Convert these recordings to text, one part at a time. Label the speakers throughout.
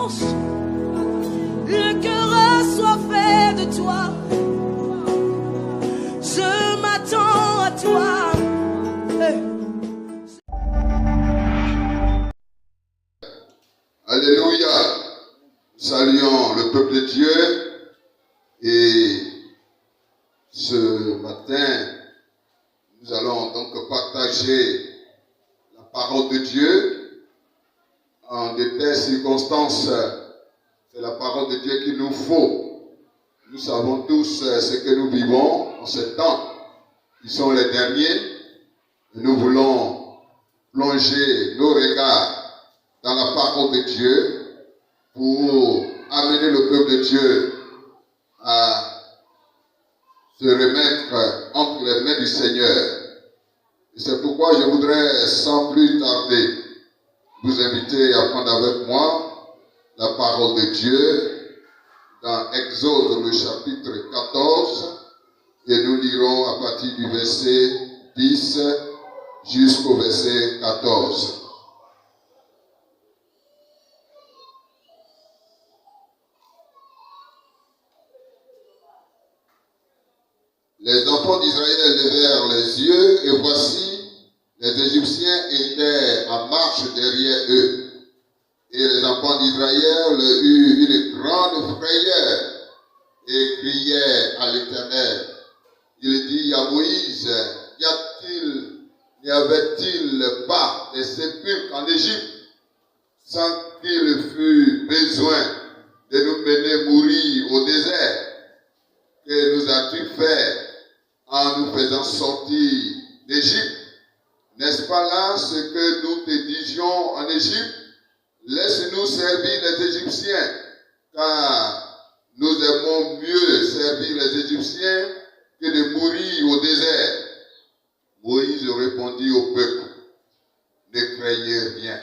Speaker 1: délivrance. Le cœur assoiffé de toi. Je m'attends à toi. Hey.
Speaker 2: Alléluia. Saluons le peuple de Dieu. Et ce matin, nous allons donc partager la parole de Dieu. En de telles circonstances, c'est la parole de Dieu qu'il nous faut. Nous savons tous ce que nous vivons en ce temps, qui sont les derniers. Et nous voulons plonger nos regards dans la parole de Dieu pour amener le peuple de Dieu à se remettre entre les mains du Seigneur. Et c'est pourquoi je voudrais sans plus tarder vous inviter à prendre avec moi la parole de Dieu dans Exode le chapitre 14 et nous lirons à partir du verset 10 jusqu'au verset 14. Les enfants d'Israël levèrent les yeux et voici, les Égyptiens étaient en marche derrière eux. Et les enfants d'Israël eurent une grande frayeur et criaient à l'Éternel. Il dit à Moïse, n'y avait-il pas des sépulcres en Égypte sans qu'il fût besoin de nous mener mourir au désert? Que nous as-tu fait en nous faisant sortir d'Égypte? N'est-ce pas là ce que nous te disions en Égypte? Laisse-nous servir les Égyptiens, car nous aimons mieux servir les Égyptiens que de mourir au désert. Moïse répondit au peuple, ne craignez rien,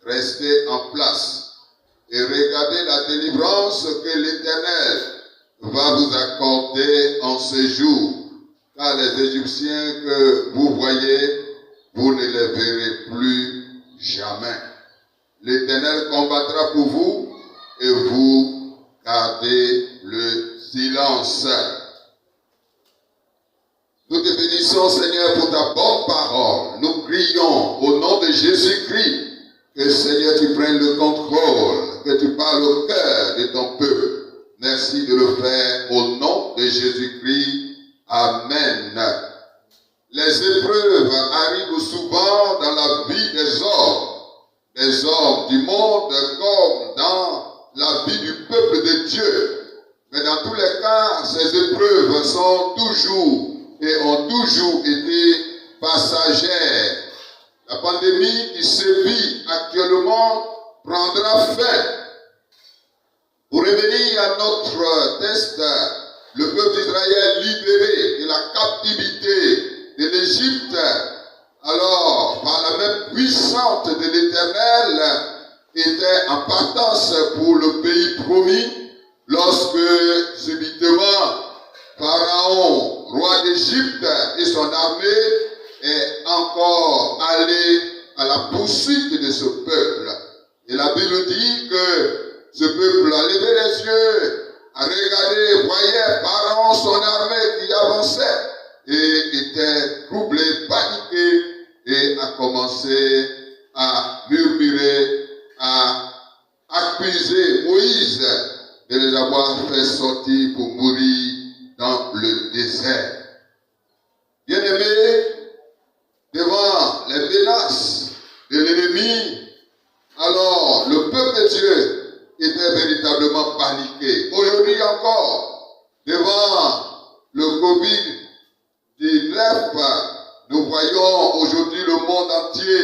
Speaker 2: restez en place et regardez la délivrance que l'Éternel va vous accorder en ce jour, car les Égyptiens que vous voyez, vous ne les verrez plus jamais. L'Éternel combattra pour vous et vous gardez le silence. Nous te bénissons, Seigneur, pour ta bonne parole. Nous prions au nom de Jésus-Christ que, Seigneur, tu prennes le contrôle, que tu parles au cœur de ton peuple. Merci de le faire au nom de Jésus-Christ. Amen. Les épreuves arrivent souvent dans la vie des hommes du monde comme dans la vie du peuple de Dieu. Mais dans tous les cas, ces épreuves sont toujours et ont toujours été passagères. La pandémie qui sévit actuellement prendra fin. Pour revenir à notre texte, le peuple d'Israël libéré de la captivité de l'Égypte, alors par la main puissante de l'Éternel, était en partance pour le pays promis, lorsque subitement Pharaon, roi d'Égypte, et son armée est encore allé à la poursuite de ce peuple. Et la Bible dit que ce peuple a levé les yeux, a regardé, voyait Pharaon, son armée qui avançait, et était troublé, paniqué, et a commencé à murmurer, à accuser Moïse de les avoir fait sortir pour mourir dans le désert. Bien-aimés, devant les menaces de l'ennemi, alors le peuple de Dieu était véritablement paniqué. Aujourd'hui encore, devant le Covid-19, nous voyons aujourd'hui le monde entier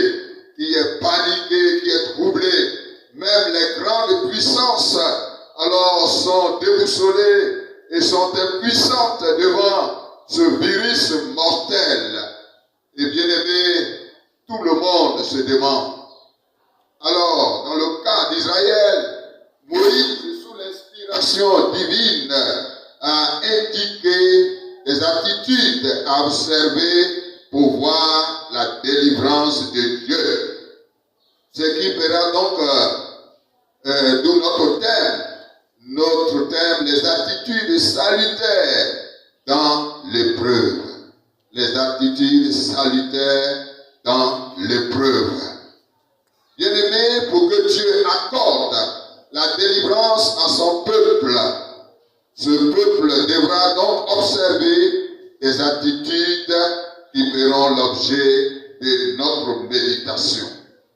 Speaker 2: qui est paniqué, qui est troublé. Même les grandes puissances alors sont déboussolées et sont impuissantes devant ce virus mortel. Et bien aimé, tout le monde se demande. Alors, dans le cas d'Israël, Moïse, sous l'inspiration divine, a indiqué des attitudes à observer pour voir la délivrance de Dieu. Ce qui fera donc autre thème, les attitudes salutaires dans l'épreuve. Les attitudes salutaires dans l'épreuve. Bien-aimé, pour que Dieu accorde la délivrance à son peuple, ce peuple devra donc observer des attitudes qui feront l'objet de notre méditation.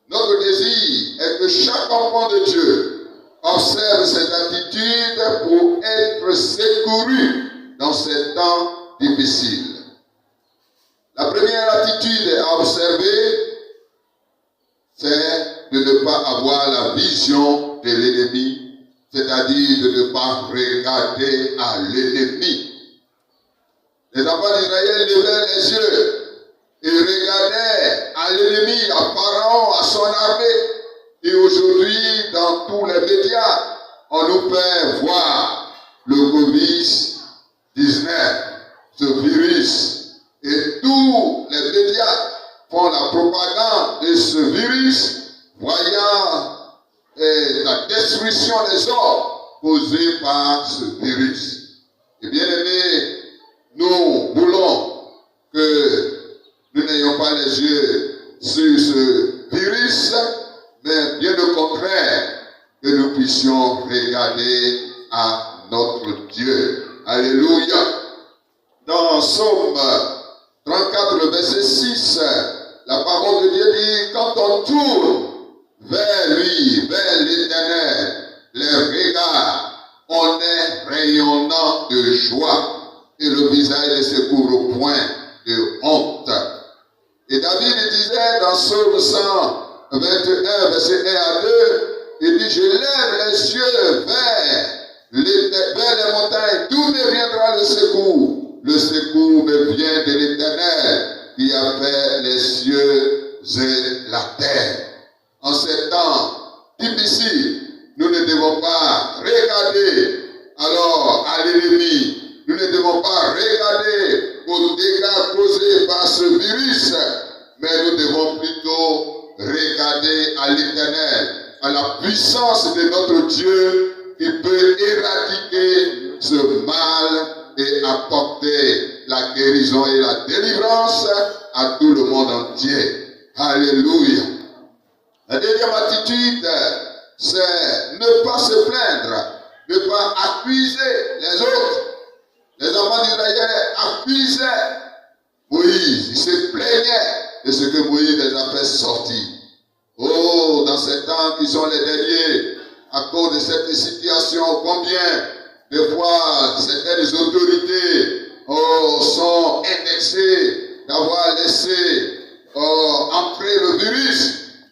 Speaker 2: Notre désir est que chaque enfant de Dieu observe ces attitudes pour être secouru dans ces temps difficiles. La première attitude à observer, c'est de ne pas avoir la vision de l'ennemi, c'est-à-dire de ne pas regarder à l'ennemi. Les enfants d'Israël levaient les yeux et regardaient à l'ennemi, à Pharaon, à son armée. Et aujourd'hui, dans tous les médias, on nous fait voir le Covid-19, ce virus. Et tous les médias font la propagande de ce virus, voyant la destruction des hommes causée par ce virus. Et bien aimé, nous voulons que nous n'ayons pas les yeux sur ce virus, mais bien au contraire, que nous puissions regarder à notre Dieu. Alléluia. Dans Psaume 34, le verset 6, la parole de Dieu dit, quand on tourne vers lui, vers l'Éternel, les regards, on est rayonnant de joie et le visage ne se couvre point de honte. Et David disait dans Psaume 121, verset 1 à 2, il dit, je lève les yeux vers les montagnes, d'où me viendra le secours? Le secours me vient de l'Éternel qui a fait les cieux et la terre. En ces temps difficiles, nous ne devons pas regarder alors à l'ennemi. Nous ne devons pas regarder aux dégâts causés par ce virus, mais nous devons plutôt regarder à l'Éternel, à la puissance de notre Dieu qui peut éradiquer ce mal et apporter la guérison et la délivrance à tout le monde entier. Alléluia. La deuxième attitude, c'est ne pas se plaindre, ne pas accuser les autres. Les enfants d'Israël accusaient Moïse, ils se plaignaient de ce que Moïse les a fait sortir. Oh, dans ces temps qui sont les derniers, à cause de cette situation, combien de fois certaines autorités sont indexées d'avoir laissé entrer le virus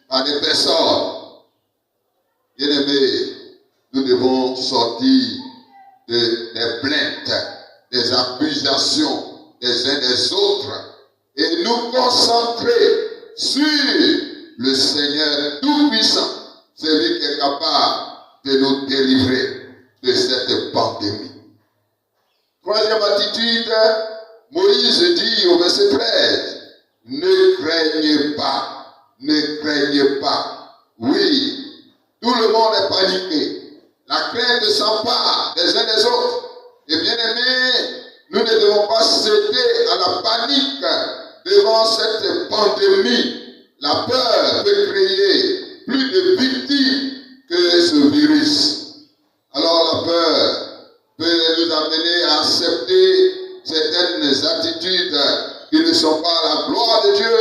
Speaker 2: à des personnes. Bien-aimés, nous devons sortir des plaintes, des accusations des uns des autres et nous concentrer sur le Seigneur Tout-Puissant, celui qui est capable de nous délivrer de cette pandémie. Troisième attitude, Moïse dit au verset 13, ne craignez pas, ne craignez pas. Oui, tout le monde est paniqué. La crainte s'empare des uns des autres. Et bien aimés, nous ne devons pas céder à la panique devant cette pandémie. La peur peut créer plus de victimes que ce virus. Alors la peur peut nous amener à accepter certaines attitudes qui ne sont pas à la gloire de Dieu.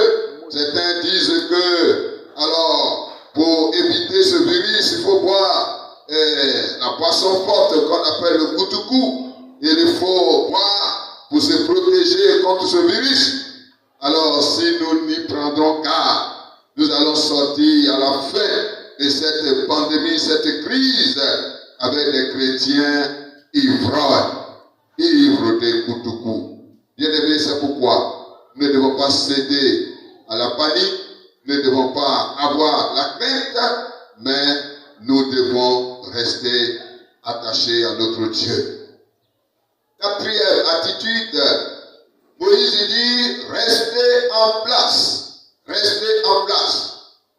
Speaker 2: Certains disent que, alors, pour éviter ce virus, il faut boire la boisson forte qu'on appelle le koutoukou. Il faut boire pour se protéger contre ce virus. Alors, si nous n'y prendrons garde, nous allons sortir à la fin de cette pandémie, cette crise, avec des chrétiens ivrognes, ivres de koutoukou. Bien aimé, c'est pourquoi nous ne devons pas céder à la panique, nous ne devons pas avoir la crainte, mais nous devons rester attachés à notre Dieu. Quatrième attitude, Moïse dit, restez en place. Restez en place.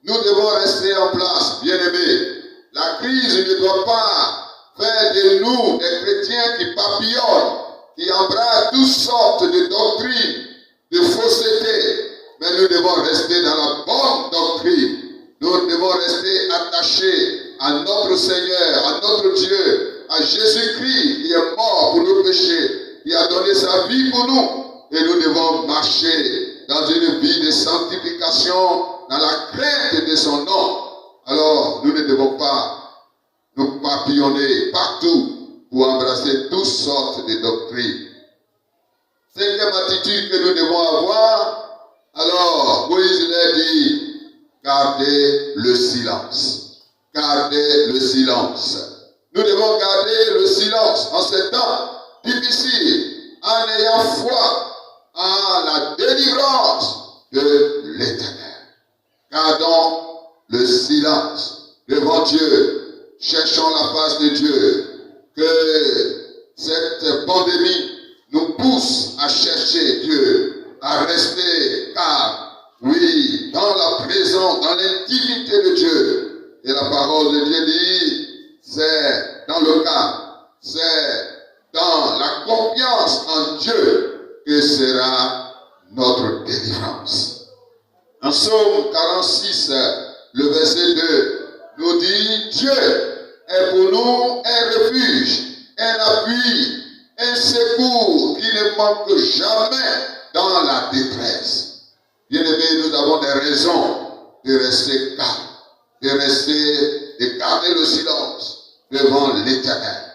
Speaker 2: Nous devons rester en place, bien-aimés. La crise ne doit pas fait de nous des chrétiens qui papillonnent, qui embrassent toutes sortes de doctrines, de fausseté. Mais nous devons rester dans la bonne doctrine. Nous devons rester attachés à notre Seigneur, à notre Dieu, à Jésus-Christ qui est mort pour nos péchés, qui a donné sa vie pour nous. Et nous devons marcher dans une vie de sanctification, dans la crainte de son nom. Alors, nous ne devons pas nous papillonner partout pour embrasser toutes sortes de doctrines. Cinquième attitude que nous devons avoir, alors, Moïse l'a dit, gardez le silence. Gardez le silence. Nous devons garder le silence en ces temps difficiles, en ayant foi en la délivrance de l'Éternel. Gardons le silence devant Dieu. Cherchons la face de Dieu. Que cette pandémie nous pousse à chercher Dieu, à rester calme. Oui, dans la présence, dans l'intimité de Dieu. Et la parole de Dieu dit, c'est dans le calme, c'est dans la confiance en Dieu que sera notre délivrance. En Psaume 46, le verset 2 nous dit, Dieu est pour nous un refuge, un appui, un secours qui ne manque jamais dans la détresse. Bien-aimés, nous avons des raisons de rester calmes, de garder le silence devant l'Éternel.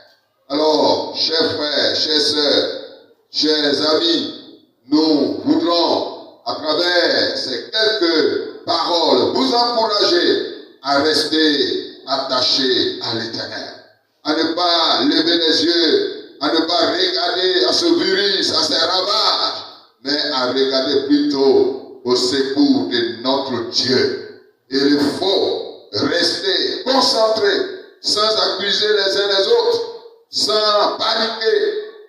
Speaker 2: Alors, chers frères, chers sœurs, chers amis, nous voudrons, à travers ces quelques paroles, vous encourager à rester attachés à l'Éternel, à ne pas lever les yeux, à ne pas regarder à ce virus, à ces ravages, mais à regarder plutôt au secours de notre Dieu. Il faut rester concentré, sans accuser les uns les autres, sans paniquer,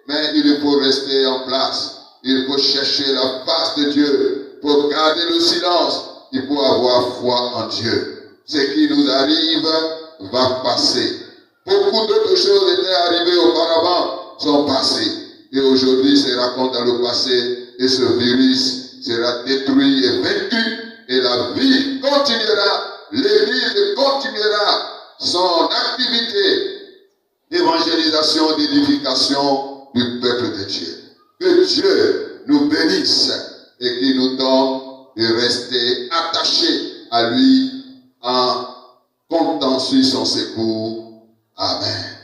Speaker 2: mais il faut rester en place. Il faut chercher la face de Dieu pour garder le silence. Il faut avoir foi en Dieu. Ce qui nous arrive va passer. Beaucoup d'autres choses étaient arrivées auparavant, sont passées. Et aujourd'hui, se raconte dans le passé, et ce virus sera détruit et vaincu, et la vie continuera, l'Église continuera son activité d'évangélisation, d'édification du peuple de Dieu. Que Dieu nous bénisse et qu'il nous donne de rester attachés à lui en comptant sur son secours. Amen.